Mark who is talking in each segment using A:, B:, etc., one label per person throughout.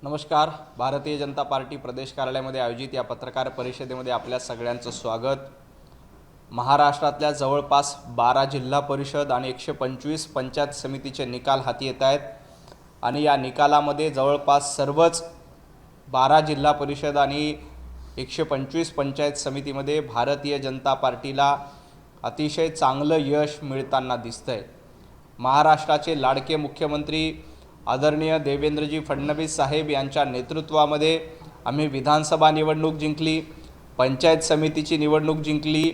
A: नमस्कार. भारतीय जनता पार्टी प्रदेश कार्यालयामध्ये आयोजित या पत्रकार परिषदेमध्ये आपल्या सगळ्यांचं स्वागत. महाराष्ट्रातल्या जवळपास 12 जिल्हा परिषद आणि 125 पंचायत समितीचे निकाल हाती येत आहेत आणि या निकालामध्ये जवळपास सर्वच 12 जिल्हा परिषद आणि 125 पंचायत समितीमध्ये भारतीय जनता पार्टीला अतिशय चांगलं यश मिळताना दिसतंय. महाराष्ट्राचे लाडके मुख्यमंत्री आदरणीय देवेंद्रजी फडणवीस साहेब यांच्या नेतृत्वामध्ये आम्ही विधानसभा निवडणूक जिंकली, पंचायत समितीची निवडणूक जिंकली,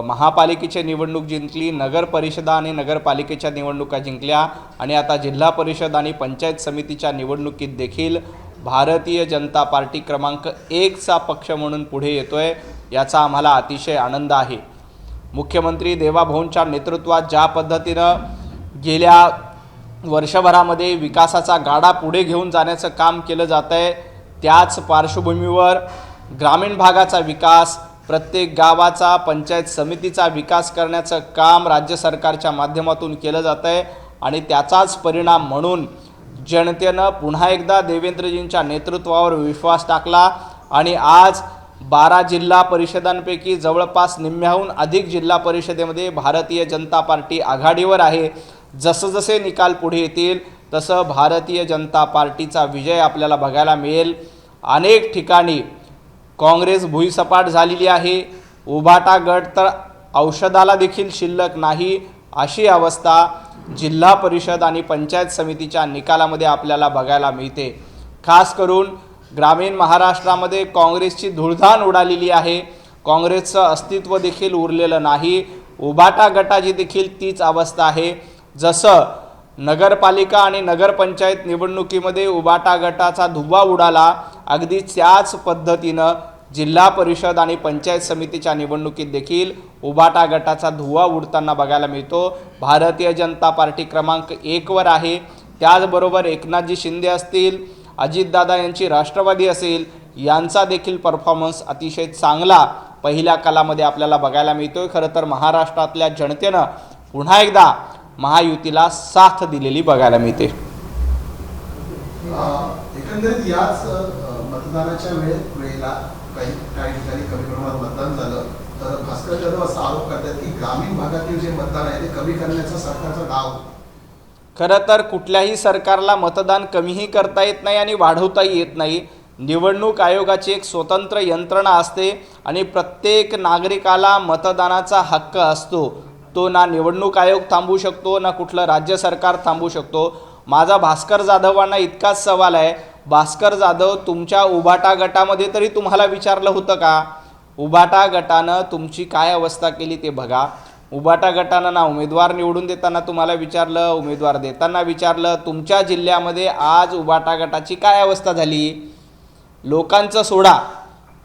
A: महापालिकेची निवडणूक जिंकली, नगर परिषदा आणि नगरपालिकेच्या निवडणुका जिंकल्या आणि आता जिल्हा परिषद आणि पंचायत समितीच्या निवडणुकीत देखील भारतीय जनता पार्टी क्रमांक 1चा पक्ष म्हणून पुढे येतोय. याचा आम्हाला अतिशय आनंद आहे. मुख्यमंत्री देवाभाऊंच्या नेतृत्वात ज्या पद्धतीनं गेल्या वर्षभरामध्ये विकासाचा गाडा पुढे घेऊन जाण्याचं काम केलं जात आहे, त्याच पार्श्वभूमीवर ग्रामीण भागाचा विकास, प्रत्येक गावाचा पंचायत समितीचा विकास करण्याचं काम राज्य सरकारच्या माध्यमातून केलं जात आहे आणि त्याचाच परिणाम म्हणून जनतेनं पुन्हा एकदा देवेंद्रजींच्या नेतृत्वावर विश्वास टाकला आणि आज 12 जिल्हा परिषदांपैकी जवळपास निम्म्याहून अधिक जिल्हा परिषदेमध्ये भारतीय जनता पार्टी आघाडीवर आहे. जसजसे निकाल पुढे येतील तसं भारतीय जनता पार्टीचा विजय आपल्याला बघायला मिळेल. अनेक ठिकाणी काँग्रेस भुईसपाट झालेली आहे. उभाटा गट तर औषधाला देखील शिल्लक नाही, अशी अवस्था जिल्हा परिषद आणि पंचायत समितीच्या निकालामध्ये आपल्याला बघायला मिळते. खास करून ग्रामीण महाराष्ट्रामध्ये काँग्रेसची धुळधाण उडालेली आहे. काँग्रेसचं अस्तित्व देखील उरलेलं नाही. उभाटा गटाची देखील तीच अवस्था आहे. जसं नगरपालिका आणि नगरपंचायत निवडणुकीमध्ये उभाटा गटाचा धुव्वा उडाला, अगदी त्याच पद्धतीनं जिल्हा परिषद आणि पंचायत समितीच्या निवडणुकीत देखील उभाटा गटाचा धुव्वा उडताना बघायला मिळतो. भारतीय जनता पार्टी क्रमांक 1वर आहे. त्याचबरोबर एकनाथजी शिंदे असतील, अजितदादा यांची राष्ट्रवादी असेल, यांचा देखील परफॉर्मन्स अतिशय चांगला पहिल्या कालामध्ये आपल्याला बघायला मिळतोय. खरं तर महाराष्ट्रातल्या जनतेनं पुन्हा एकदा महायुतीला साथ दिलेली बघायला मिळते.
B: एकंदरीत याच मतदानाच्या वेळेला काही ठिकाणी कमी प्रमाणात मतदान झालं, तर भास्कर जाधव असा आरोप करतात की ग्रामीण भागातील जे मतदान आहे ते कमी करण्याचा सरकारचा डाव.
A: खरं तर कुठल्याही सरकारला मतदान कमीही करता येत नाही आणि वाढवताही येत नाही. निवडणूक आयोगाची एक स्वतंत्र यंत्रणा असते आणि प्रत्येक नागरिकाला मतदानाचा हक्क असतो. तो ना निवडणूक आयोग थांबवू शकतो, ना कुठलं राज्य सरकार थांबवू शकतो. माझा भास्कर जाधवांना इतकाच सवाल आहे, भास्कर जाधव, तुमच्या उभाटा गटामध्ये तरी तुम्हाला विचारलं होतं का? उभाटा गटानं तुमची काय अवस्था केली ते बघा. उभाटा गटानं ना उमेदवार निवडून देताना तुम्हाला विचारलं, उमेदवार देताना विचारलं. तुमच्या जिल्ह्यामध्ये आज उभाटा गटाची काय अवस्था झाली? लोकांचं सोडा,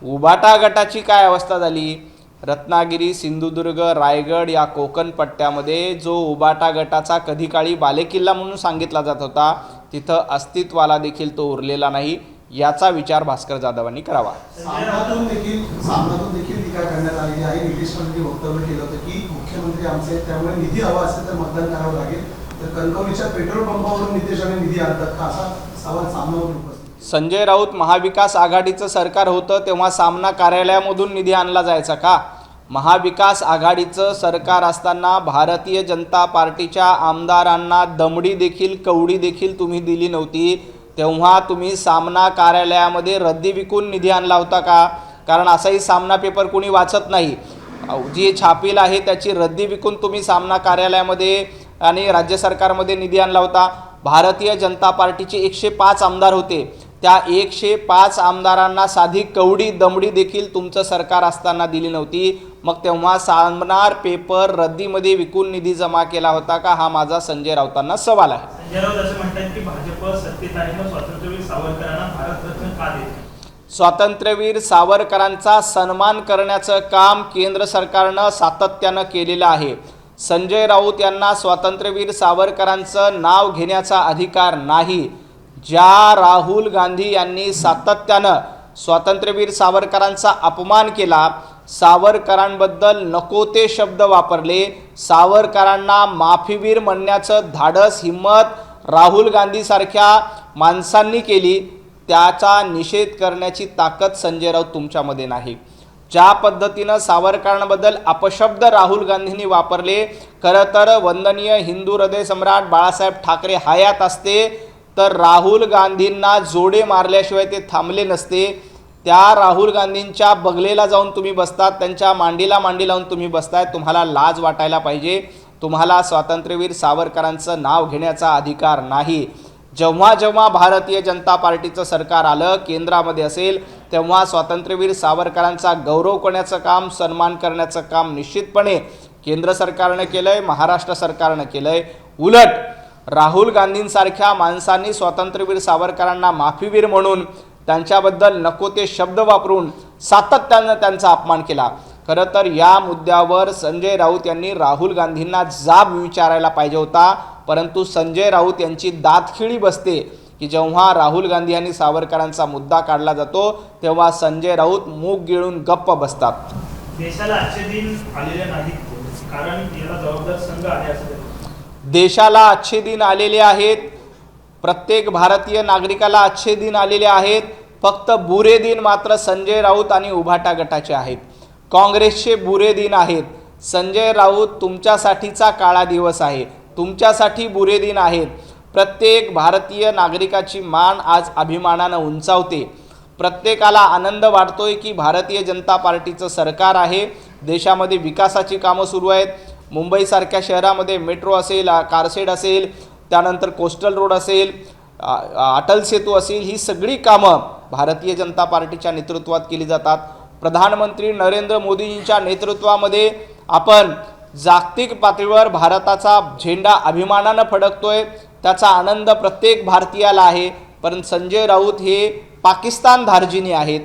A: उभाटा गटाची काय अवस्था झाली? रत्नागिरी, सिंधुदुर्ग, रायगड या कोकण पट्ट्यामध्ये जो उभाटा गटाचा कधी काळी बालेकिल्ला म्हणून सांगितला जात होता, तिथं अस्तित्वाला देखील तो उरलेला नाही. याचा विचार भास्कर जाधवांनी करावा.
B: सामनातून देखील टीका करण्यात आलेली आहे. नितीश कुमारांनी वक्तव्य केलं होतं की मुख्यमंत्री आमचे, त्यामुळे निधी हवा असेल तर मतदान करावं लागेल. तर कणकवलीच्या पेट्रोल पंपावरून नितेशाने निधी आणतात का, असा सवाल सामनावरून उपस्थित.
A: संजय राऊत महाविकास आघाडीचं सरकार होतं तेव्हा सामना कार्यालयामधून निधी आणला जायचा का? महाविकास आघाडीचं सरकार असताना भारतीय जनता पार्टीच्या आमदारांना दमडी देखील, कवडी देखील तुम्ही दिली नव्हती. तेव्हा तुम्ही सामना कार्यालयामध्ये रद्दी विकून निधी आणला होता का? कारण असाही सामना पेपर कोणी वाचत नाही. जी छापील आहे त्याची रद्दी विकून तुम्ही सामना कार्यालयामध्ये आणि राज्य सरकारमध्ये निधी आणला होता. भारतीय जनता पार्टीचे 105 आमदार होते. त्या 105 आमदारांना साधी कवडी दमडी देखील तुमचं सरकार असताना दिली नव्हती. मग तेव्हा सामनार पेपर रद्दीमध्ये विकून निधी जमा केला होता का? हा माझा संजय राऊतांना सवाल आहे.
C: संजय राऊत असं म्हणतात की भाजप सत्तेत आहे, मग स्वातंत्र्यवीर सावरकरांना भारतरत्न का देत नाही?
A: स्वातंत्र्यवीर सावरकरांचा सन्मान करण्याचं काम केंद्र सरकारनं सातत्यानं केलेलं आहे. संजय राऊत यांना स्वातंत्र्यवीर सावरकरांचं नाव घेण्याचा अधिकार नाही. ज्या राहुल गांधी यांनी सातत्यानं स्वातंत्र्यवीर सावरकरांचा अपमान केला, सावरकरांबद्दल नको ते शब्द वापरले, सावरकरांना माफीवीर म्हणण्याचं धाडस, हिम्मत राहुल गांधी सारख्या माणसांनी केली, त्याचा निषेध करण्याची ताकद संजय राऊत तुमच्यामध्ये नाही. ज्या पद्धतीनं सावरकरांबद्दल अपशब्द राहुल गांधींनी वापरले, खरं तर वंदनीय हिंदू हृदय सम्राट बाळासाहेब ठाकरे हयात असते तर राहुल गांधींना जोडे मारल्याशिवाय ते थांबले नसते. त्या राहुल गांधींच्या बगलेला जाऊन तुम्ही बसतात, त्यांच्या मांडीला मांडी लावून तुम्ही बसताय. तुम्हाला लाज वाटायला पाहिजे. तुम्हाला स्वातंत्र्यवीर सावरकरांचं नाव घेण्याचा अधिकार नाही. जेव्हा जेव्हा भारतीय जनता पार्टीचं सरकार आलं, केंद्रामध्ये असेल, तेव्हा स्वातंत्र्यवीर सावरकरांचा गौरव करण्याचं काम, सन्मान करण्याचं काम निश्चितपणे केंद्र सरकारनं केलं आहे, महाराष्ट्र सरकारनं केलं आहे. उलट राहुल गांधींसारख्या माणसांनी स्वातंत्र्यवीर सावरकरांना माफीवीर म्हणून त्यांच्याबद्दल नको ते शब्द वापरून सातत्यानं त्यांचा अपमान केला. खरं तर या मुद्द्यावर संजय राऊत यांनी राहुल गांधींना जाब विचारायला पाहिजे होता. परंतु संजय राऊत यांची दातखिळी बसते की जेव्हा राहुल गांधी यांनी सावरकरांचा मुद्दा काढला जातो तेव्हा संजय राऊत मूग गिळून गप्प बसतात.
C: देशाला अच्छे दिन आलेले नाहीत, कारण याला जबाबदार संघ आहे असं
A: देशाला अच्छे दिन आलेले आहेत. प्रत्येक भारतीय नागरिकाला अच्छे दिन आलेले आहेत. फक्त बुरे दिन मात्र संजय राऊत आणि उभाटा गटाचे आहेत. काँग्रेसचे बुरे दिन आहेत. संजय राऊत तुमच्यासाठीचा काळा दिवस आहे. तुमच्यासाठी बुरे दिन आहेत. प्रत्येक भारतीय नागरिकाची मान आज अभिमानानं उंचावते. प्रत्येकाला आनंद वाटतोय की भारतीय जनता पार्टीचं सरकार आहे. देशामध्ये विकासाची कामं सुरू आहेत. मुंबईसारख्या शहरामध्ये मेट्रो असेल, कारशेड असेल, त्यानंतर कोस्टल रोड असेल, अटल सेतू असेल, ही सगळी कामं भारतीय जनता पार्टीच्या नेतृत्वात केली जातात. प्रधानमंत्री नरेंद्र मोदींच्या नेतृत्वामध्ये आपण जागतिक पातळीवर भारताचा झेंडा अभिमानानं फडकतोय. त्याचा आनंद प्रत्येक भारतीयाला आहे. पण संजय राऊत हे पाकिस्तान धार्जिणी आहेत.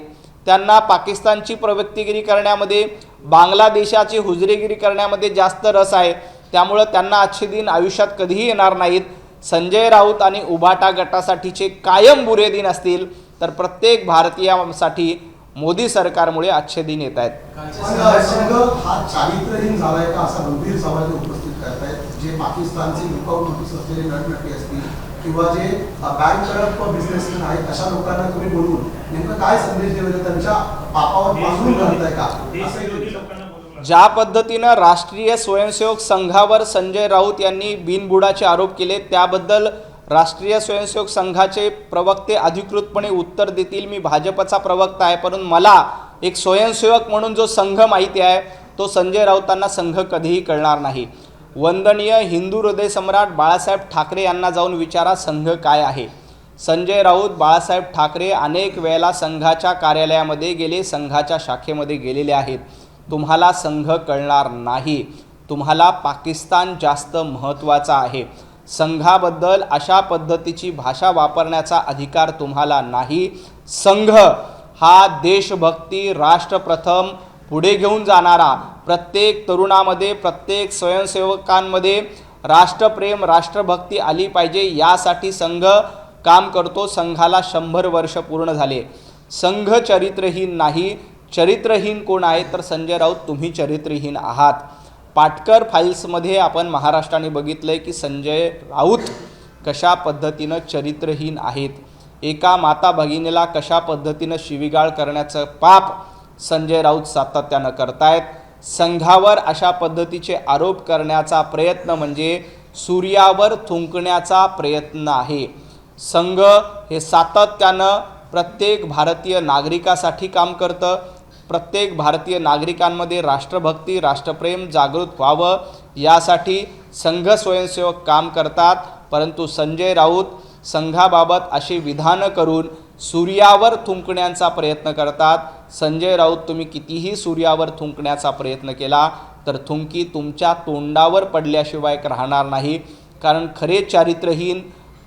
A: त्यांना पाकिस्तानची प्रवृत्तीगिरी करण्यामध्ये, बांगलादेशाची हुजरेगिरी करण्यामध्ये जास्त रस आहे. त्यामुळं त्यांना अच्छे दिन आयुष्यात कधीही येणार नाहीत. संजय राऊत आणि उभाटा गटासाठीचे कायम बुरे दिन असतील तर प्रत्येक भारतीयासाठी मोदी सरकारमुळे अच्छे दिन येत आहेत.
B: संघ हा चारित्र्यहीन झालाय का असा गंभीर सवाल उपस्थित करतायत. जे पाकिस्तानचे लुकआउट नोटीस असलेले नटनटी असतील किंवा जे बँक करप्ट बिझनेसमॅन आहेत अशा लोकांना तुम्ही बोलून नेमकं काय संदेश देऊ, त्यांच्या पापावर पासून घालताय का?
C: देशविरोधी लोकांना बोलवलं.
A: ज्या पद्धतीनं राष्ट्रीय स्वयंसेवक संघावर संजय राऊत यांनी बिनबुडाचे आरोप केले त्याबद्दल राष्ट्रीय स्वयंसेवक संघाचे प्रवक्ते अधिकृतपणे उत्तर देतील. मी भाजपचा प्रवक्ता आहे, परंतु मला एक स्वयंसेवक म्हणून जो संघ माहिती आहे तो संजय राऊतांना संघ कधीही कळणार नाही. वंदनीय हिंदू हृदय सम्राट बाळासाहेब ठाकरे यांना जाऊन विचारा संघ काय आहे. संजय राऊत बाळासाहेब ठाकरे अनेक वेळेला संघाच्या कार्यालयामध्ये गेले, संघाच्या शाखेमध्ये गेलेले आहेत. तुम्हाला संघ कळणार नाही. तुम्हाला पाकिस्तान जास्त महत्त्वाचा आहे. संघाबद्दल अशा पद्धतीची भाषा वापरण्याचा अधिकार तुम्हाला नाही. संघ हा देशभक्ती, राष्ट्रप्रथम पुढे घेऊन जाणारा, प्रत्येक तरुणामध्ये, प्रत्येक स्वयंसेवकांमध्ये राष्ट्रप्रेम, राष्ट्रभक्ती आली पाहिजे यासाठी संघ काम करतो. संघाला 100 वर्ष पूर्ण झाले. संघ चरित्रहीन नाही. चरित्रहीन कोण आहे तर संजय राऊत तुम्ही चरित्रहीन आहात. पाटकर फाईल्समध्ये आपण महाराष्ट्राने बघितलं आहे की संजय राऊत कशा पद्धतीनं चरित्रहीन आहेत. एका माता भगिनीला कशा पद्धतीनं शिवीगाळ करण्याचं पाप संजय राऊत सातत्यानं करतायत. संघावर अशा पद्धतीचे आरोप करण्याचा प्रयत्न म्हणजे सूर्यावर थुंकण्याचा प्रयत्न आहे. संघ हे सातत्यानं प्रत्येक भारतीय नागरिकासाठी काम करतं. प्रत्येक भारतीय नागरिकांमध्ये राष्ट्रभक्ती, राष्ट्रप्रेम जागृत व्हावं यासाठी संघ स्वयंसेवक काम करतात. परंतु संजय राऊत संघाबाबत अशी विधानं करून सूर्यावर थुंकण्याचा प्रयत्न करतात. संजय राऊत तुम्ही कितीही सूर्यावर थुंकण्याचा प्रयत्न केला तर थुंकी तुमच्या तोंडावर पडल्याशिवाय राहणार नाही. कारण खरे चारित्रहीन,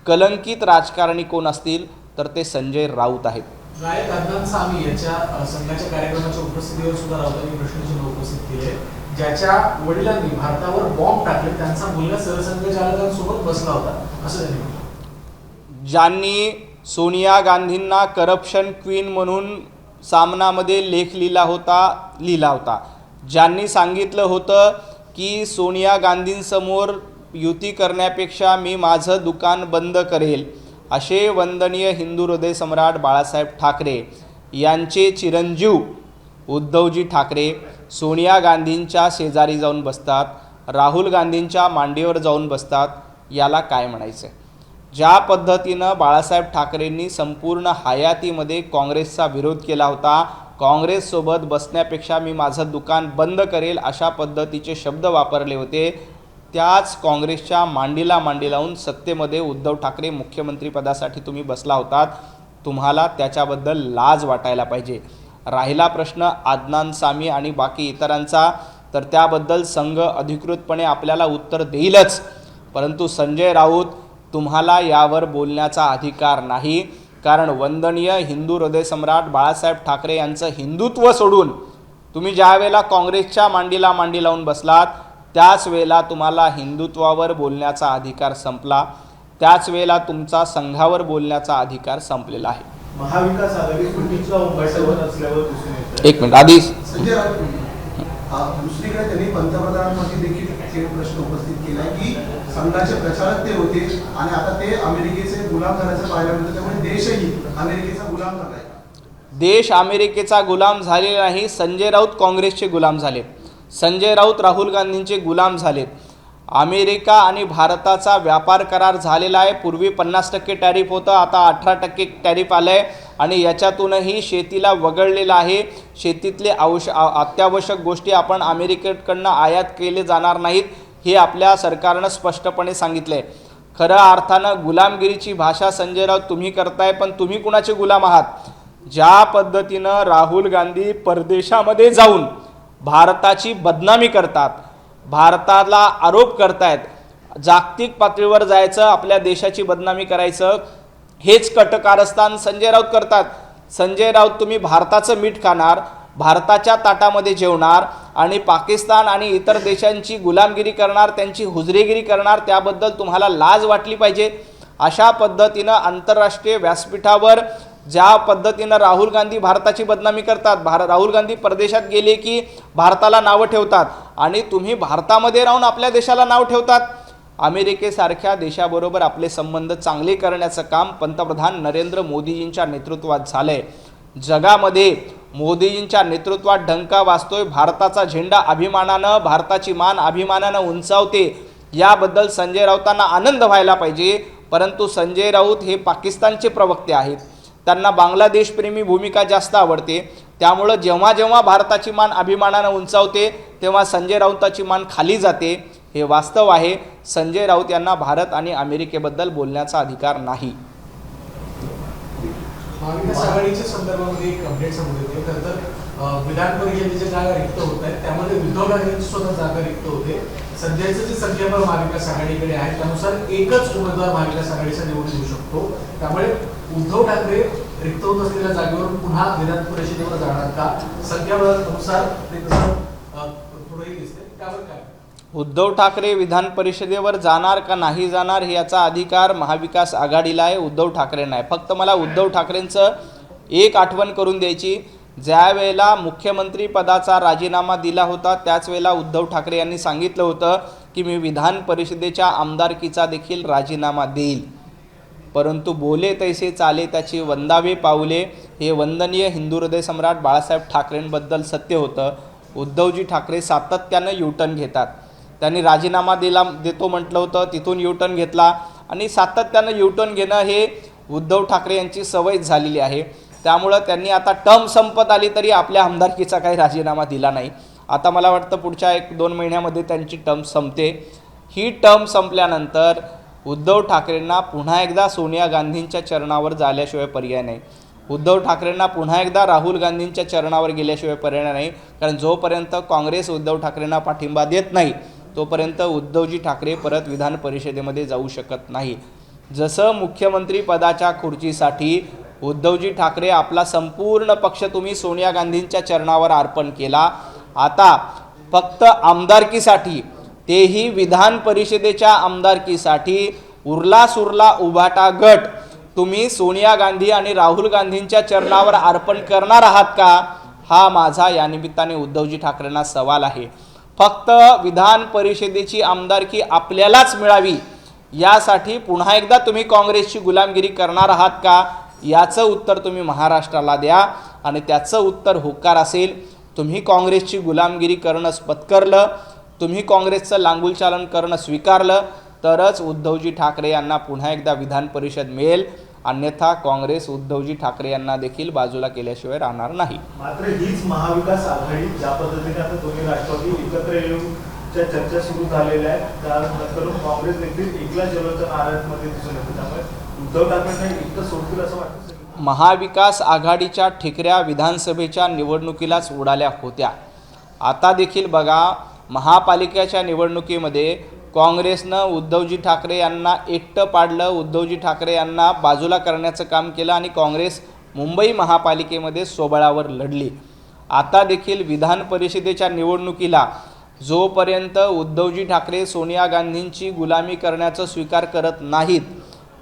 A: कलंकित राजकारणी कोण असतील तर ते संजय राऊत आहेत.
D: गायक अदनान सामी याच्या संघाच्या कार्यक्रमाच्या उपस्थितीवर सुद्धा राऊतांनी प्रश्नचिन्ह उपस्थित केले. ज्याच्या वडिलांनी भारतावर बॉम्ब टाकले त्यांचा मुलगा सरसंघचालकांसोबत बसला होता असं त्यांनी म्हटलं.
A: ज्यांनी सोनिया गांधींना करप्शन क्वीन म्हणून सामनामध्ये लेख लिहिला होता, ज्यांनी सांगितलं होतं की सोनिया गांधींसमोर युती करण्यापेक्षा मी माझं दुकान बंद करेल, असे वंदनीय हिंदू हृदय सम्राट बाळासाहेब ठाकरे यांचे चिरंजीव उद्धवजी ठाकरे सोनिया गांधींच्या शेजारी जाऊन बसतात, राहुल गांधींच्या मांडीवर जाऊन बसतात, याला काय म्हणायचं? ज्या पद्धतीनं बाळासाहेब ठाकरेंनी संपूर्ण हयातीमध्ये काँग्रेसचा विरोध केला होता, काँग्रेससोबत बसण्यापेक्षा मी माझं दुकान बंद करेल अशा पद्धतीचे शब्द वापरले होते, त्याच काँग्रेसच्या मांडीला मांडी लावून सत्तेमध्ये उद्धव ठाकरे मुख्यमंत्रीपदासाठी तुम्ही बसला होतात. तुम्हाला त्याच्याबद्दल लाज वाटायला पाहिजे. राहिला प्रश्न आदनान सामी आणि बाकी इतरांचा, तर त्याबद्दल संघ अधिकृतपणे आपल्याला उत्तर देईलच, परंतु संजय राऊत तुम्हाला यावर बोलण्याचा अधिकार नाही. कारण वंदनीय हिंदू हृदय सम्राट बाळासाहेब ठाकरे यांचं हिंदुत्व सोडून तुम्ही ज्या वेळेला काँग्रेसच्या मांडीला मांडी लावून बसलात, त्याच वेळेला तुम्हाला हिंदुत्वावर बोलण्याचा अधिकार संपला, त्याच वेळेला तुमचा संघावर बोलण्याचा अधिकार संपलेला आहे.
C: महाविकास आघाडी फुटीचा उंबरठ्यावर असल्यावर दिसून येतं.
A: एक मिनिट आधी
B: संजय राऊत, दुसरीकडे त्यांनी पंतप्रधानांमध्ये देखील थेट प्रश्न उपस्थित केला की संघाचे प्रचारक ते होते आणि आता ते अमेरिकेचे गुलाम झाल्याचं पाहायला मिळतं, त्यामुळे देशही अमेरिकेचा गुलाम झालाय.
A: देश अमेरिकेचा गुलाम झालेला नाही. संजय राऊत काँग्रेसचे गुलाम झालेत, संजय राऊत राहुल गांधींचे गुलाम झालेत. अमेरिका आणि भारताचा व्यापार करार झालेला आहे. पूर्वी 50% टॅरिफ होतं, आता 18% टॅरिफ आलं आहे आणि याच्यातूनही शेतीला वगळलेलं आहे. शेतीतले अत्यावश्यक गोष्टी आपण अमेरिकेकडनं आयात केले जाणार नाहीत, हे आपल्या सरकारनं स्पष्टपणे सांगितलं आहे. खऱ्या अर्थानं गुलामगिरीची भाषा संजय राऊत तुम्ही करताय, पण तुम्ही कुणाचे गुलाम आहात? ज्या पद्धतीनं राहुल गांधी परदेशामध्ये जाऊन भारताची बदनामी करतात, भारताला आरोप करतायत, जागतिक पातळीवर जायचं, आपल्या देशाची बदनामी करायचं, हेच कटकारस्थान संजय राऊत करतात. संजय राऊत तुम्ही भारताचं मीठ खाणार, भारताच्या ताटामध्ये जेवणार आणि पाकिस्तान आणि इतर देशांची गुलामगिरी करणार, त्यांची हुजरेगिरी करणार, त्याबद्दल तुम्हाला लाज वाटली पाहिजे. अशा पद्धतीनं आंतरराष्ट्रीय व्यासपीठावर ज्या पद्धतीनं राहुल गांधी भारताची बदनामी करतात, राहुल गांधी परदेशात गेले की भारताला नावं ठेवतात आणि तुम्ही भारतामध्ये राहून आपल्या देशाला नाव ठेवतात. अमेरिकेसारख्या देशाबरोबर आपले संबंध चांगले करण्याचं काम पंतप्रधान नरेंद्र मोदीजींच्या नेतृत्वात झालंय. जगामध्ये मोदीजींच्या नेतृत्वात डंका वाजतोय. भारताचा झेंडा अभिमानानं, भारताची मान अभिमानानं उंचावते, याबद्दल संजय राऊतांना आनंद व्हायला पाहिजे. परंतु संजय राऊत हे पाकिस्तानचे प्रवक्ते आहेत, त्यांना बांगलादेशप्रेमी भूमिका जास्त आवडते. त्यामुळं जेव्हा जेव्हा भारताची मान अभिमानानं उंचावते तेव्हा संजय राऊताची मान खाली जाते, हे वास्तव आहे. संजय राऊत यांना भारत आणि अमेरिकेबद्दल बोलण्याचा अधिकार नाही.
D: महाविकास आघाडीच्या संदर्भामध्ये एक अपडेट समोर येते. खरं तर विधान परिषदेच्या जागा रिक्त होत आहेत, त्यामध्ये उद्धव ठाकरेंची स्वतः जागा रिक्त होते. सध्याचं जे संख्याबळ महाविकास आघाडीकडे आहे त्यानुसार एकच उमेदवार महाविकास आघाडीचा निवडून येऊ शकतो. त्यामुळे उद्धव ठाकरे रिक्त होत असलेल्या जागेवरून पुन्हा विधान परिषदेवर जाणार का? संख्याबळानुसार ते तसं पुढेही दिसते, त्यावर काय?
A: उद्धव ठाकरे विधान परिषदेवर जाणार का नाही जाणार हे याचा अधिकार महाविकास आघाडीला आहे, उद्धव ठाकरेंना आहे. फक्त मला उद्धव ठाकरेंचं एक आठवण करून द्यायची. ज्या वेळेला मुख्यमंत्री पदाचा राजीनामा दिला होता त्याच वेळेला उद्धव ठाकरे यांनी सांगितलं होतं की मी विधान परिषदेच्या आमदारकीचा देखील राजीनामा देईल. परंतु बोले तैसे चाले त्याची वंदावे पाऊले, हे वंदनीय हिंदू हृदय सम्राट बाळासाहेब ठाकरेंबद्दल सत्य होतं. उद्धवजी ठाकरे सातत्यानं युटर्न घेतात. त्यांनी राजीनामा देतो म्हटलं होतं, तिथून युटर्न घेतला आणि सातत्यानं युटर्न घेणं हे उद्धव ठाकरे यांची सवय झालेली आहे. त्यामुळं त्यांनी आता टर्म संपत आली तरी आपल्या आमदारकीचा काही राजीनामा दिला नाही. आता मला वाटतं पुढच्या 1-2 महिन्यामध्ये त्यांची टर्म संपते. ही टर्म संपल्यानंतर उद्धव ठाकरेंना पुन्हा एकदा सोनिया गांधींच्या चरणावर जाल्याशिवाय पर्याय नाही. उद्धव ठाकरेंना पुन्हा एकदा राहुल गांधींच्या चरणावर गेल्याशिवाय पर्याय नाही. कारण जोपर्यंत काँग्रेस उद्धव ठाकरेंना पाठिंबा देत नाही तोपर्यंत उद्धवजी ठाकरे परत विधान परिषदेमध्ये जाऊ शकत नाही. जसं मुख्यमंत्री पदाच्या खुर्चीसाठी उद्धवजी ठाकरे आपला संपूर्ण पक्ष तुम्ही सोनिया गांधींच्या चरणावर अर्पण केला, आता फक्त आमदारकीसाठी, तेही विधान परिषदेच्या आमदारकीसाठी उरला सुरला उभाटा गट तुम्ही सोनिया गांधी आणि राहुल गांधींच्या चरणावर अर्पण करणार आहात का? हा माझा या निमित्ताने उद्धवजी ठाकरेंना सवाल आहे. फक्त विधान परिषदेची आमदारकी आपल्यालाच मिळावी यासाठी पुन्हा एकदा तुम्ही काँग्रेसची गुलामगिरी करणार आहात का, याचं उत्तर तुम्ही महाराष्ट्राला द्या. आणि त्याचं उत्तर होकार असेल. तुम्ही काँग्रेसची गुलामगिरी करणं पत्करलं, तुम्ही काँग्रेसचं लांगुलचालन करणं स्वीकारलं तरच उद्धवजी ठाकरे यांना पुन्हा एकदा विधान परिषद मिळेल. अन्यथा काँग्रेस उद्धवजी ठाकरे यांना देखील बाजूला केल्याशिवाय राहणार नाही.
E: मात्र हीच महाविकास आघाडी ज्या पद्धतीने आता दोन्ही राष्ट्रवादी एकत्र येऊनच्या चर्चा सुरू झालेल्या आहेत, त्यानंतर काँग्रेस देखील एकला जलच्या नाराजमध्ये दिसून येते. त्यामुळे उद्धव ठाकरेंना एकटं सोडतील असं वाटतं.
A: महाविकास आघाडीच्या ठिकऱ्या विधानसभेच्या निवडणुकीलाच उडाल्या होत्या. आता देखील बघा, महापालिकेच्या निवडणुकीमध्ये काँग्रेसनं उद्धवजी ठाकरे यांना एकटं पाडलं, उद्धवजी ठाकरे यांना बाजूला करण्याचं काम केलं आणि काँग्रेस मुंबई महापालिकेमध्ये स्वबळावर लढली. आता देखील विधान परिषदेच्या निवडणुकीला जोपर्यंत उद्धवजी ठाकरे सोनिया गांधींची गुलामी करण्याचा स्वीकार करत नाहीत,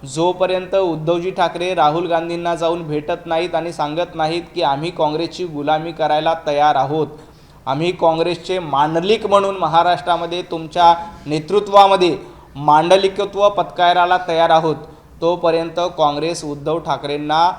A: जोपर्यंत उद्धवजी ठाकरे राहुल गांधींना जाऊन भेटत नाहीत आणि सांगत नाहीत की आम्ही काँग्रेसची गुलामी करायला तयार आहोत, आम्ही काँग्रेसचे मांडलिक म्हणून महाराष्ट्रामध्ये तुमच्या नेतृत्वामध्ये मांडलिकत्व पत्करायला तयार आहोत, तोपर्यंत काँग्रेस उद्धव ठाकरेंना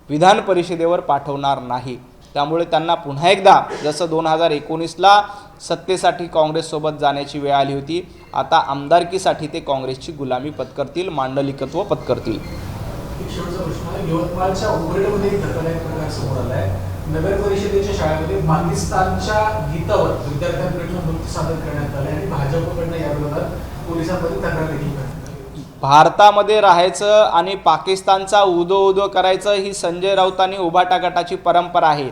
A: विधान परिषदेवर पाठवणार नाही. त्यामुळे त्यांना पुन्हा एकदा जसं 2019ला सत्तेसाठी काँग्रेससोबत जाण्याची वेळ आली होती, आता आमदारकीसाठी ते काँग्रेसची गुलामी पत्करतील, मांडलिकत्व पत्करतील.
D: एक शेवटचा प्रश्न आहे. यवतमाळच्या उमरेडमध्ये एक धक्कादायक प्रकार समोर आला आहे. नगर परिषदेच्या शाळेमध्ये पाकिस्तानच्या गीतावर विद्यार्थ्यांकडून नृत्य सादर करण्यात आले आणि भाजपकडनं या विरोधात पोलिसांमध्ये तक्रार देखील करण्यात आली.
A: भारतामध्ये राहायचं आणि पाकिस्तानचा उदो उदो करायचं ही संजय राऊत आणि उभाटा गटाची परंपरा आहे.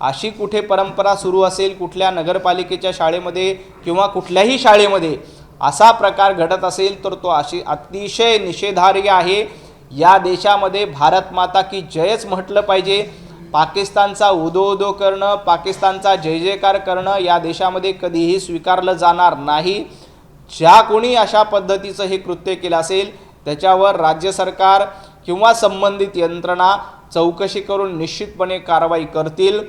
A: अशी कुठे परंपरा सुरू असेल कुठल्या नगरपालिकेच्या शाळेमध्ये किंवा कुठल्याही शाळेमध्ये असा प्रकार घडत असेल तर तो अतिशय निषेधार्ह आहे. या देशामध्ये भारत माता की जयच म्हटलं पाहिजे. पाकिस्तानचा उदो उदो करणं, पाकिस्तानचा जय जयकार करणं या देशामध्ये कधीही स्वीकारलं जाणार नाही. ज्या कोणी अशा पद्धतीचं हे कृत्य केलं असेल त्याच्यावर राज्य सरकार किंवा संबंधित यंत्रणा चौकशी करून निश्चितपणे कारवाई करतील.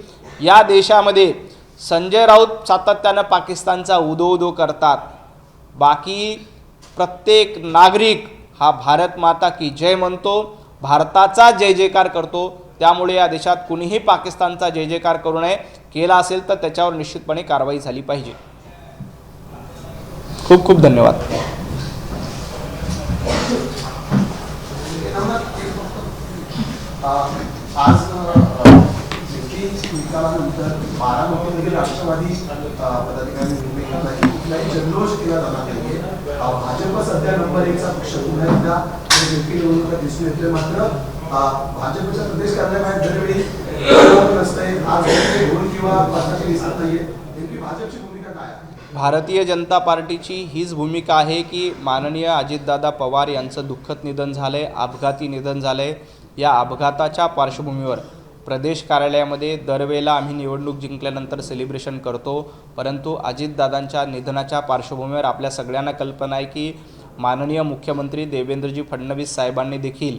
A: या देशामध्ये संजय राऊत सातत्यानं पाकिस्तानचा उदो उदो करतात. बाकी प्रत्येक नागरिक हा भारत माता की जय म्हणतो, भारताचा जय जयकार करतो. त्यामुळे या देशात कुणीही पाकिस्तानचा जय जयकार करू नये. केला असेल तर त्याच्यावर निश्चितपणे कारवाई झाली पाहिजे. खूप खूप धन्यवाद.
B: आज निकालानंतर बारामतीमध्ये राष्ट्रवादी पदाधिकारी कुठलाही जल्लोष केला जाणार नाहीये. भाजप सध्या नंबर 1चा पक्ष पुन्हा एकदा निवडणुका दिसून येतोय. मात्र भाजपच्या प्रदेश कार्यालयात दरवेळी नसतंय, आज ढोल किंवा पथकाची दिसत नाहीये. नेमकी भाजपची भूमिका काय आहे?
A: भारतीय जनता पार्टीची हीच भूमिका आहे की माननीय अजितदादा पवार यांचं दुःखद निधन झालं आहे, अपघाती निधन झालं आहे. या अपघाताच्या पार्श्वभूमीवर प्रदेश कार्यालयामध्ये दरवेळेला आम्ही निवडणूक जिंकल्यानंतर सेलिब्रेशन करतो, परंतु अजितदादांच्या निधनाच्या पार्श्वभूमीवर आपल्या सगळ्यांना कल्पना आहे की माननीय मुख्यमंत्री देवेंद्रजी फडणवीस साहेबांनी देखील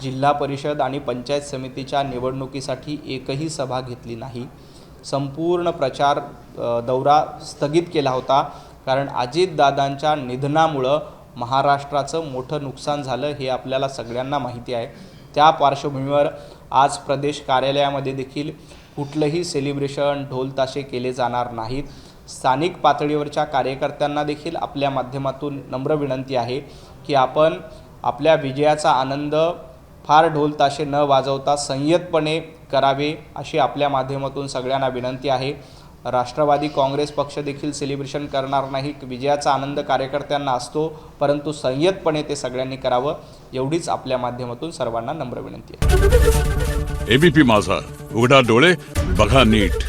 A: जिल्हा परिषद आणि पंचायत समितीच्या निवडणुकीसाठी एकही सभा घेतली नाही. संपूर्ण प्रचार दौरा स्थगित केला होता, कारण अजितदादांच्या निधनामुळं महाराष्ट्राचं मोठं नुकसान झालं हे आपल्याला सगळ्यांना माहिती आहे. त्या पार्श्वभूमीवर आज प्रदेश कार्यालयामध्ये देखील कुठलंही सेलिब्रेशन ढोल ताशे केले जाणार नाहीत. स्थानिक पातळीवरच्या कार्यकर्त्यांना देखील आपल्या माध्यमातून नम्र विनंती आहे की आपण आपल्या विजयाचा आनंद फार ढोल ताशे न वाजवता संयतपणे करावे अशी आपल्या माध्यमातून सगळ्यांना विनंती आहे. राष्ट्रवादी काँग्रेस पक्ष देखील सेलिब्रेशन करणार नाही. विजयाचा आनंद कार्यकर्त्यांना असतो, परंतु संयतपणे ते सगळ्यांनी करावं एवढीच आपल्या माध्यमातून सर्वांना नम्र विनंती आहे.
F: एबीपी माझा, उघडा डोळे बघा नीट.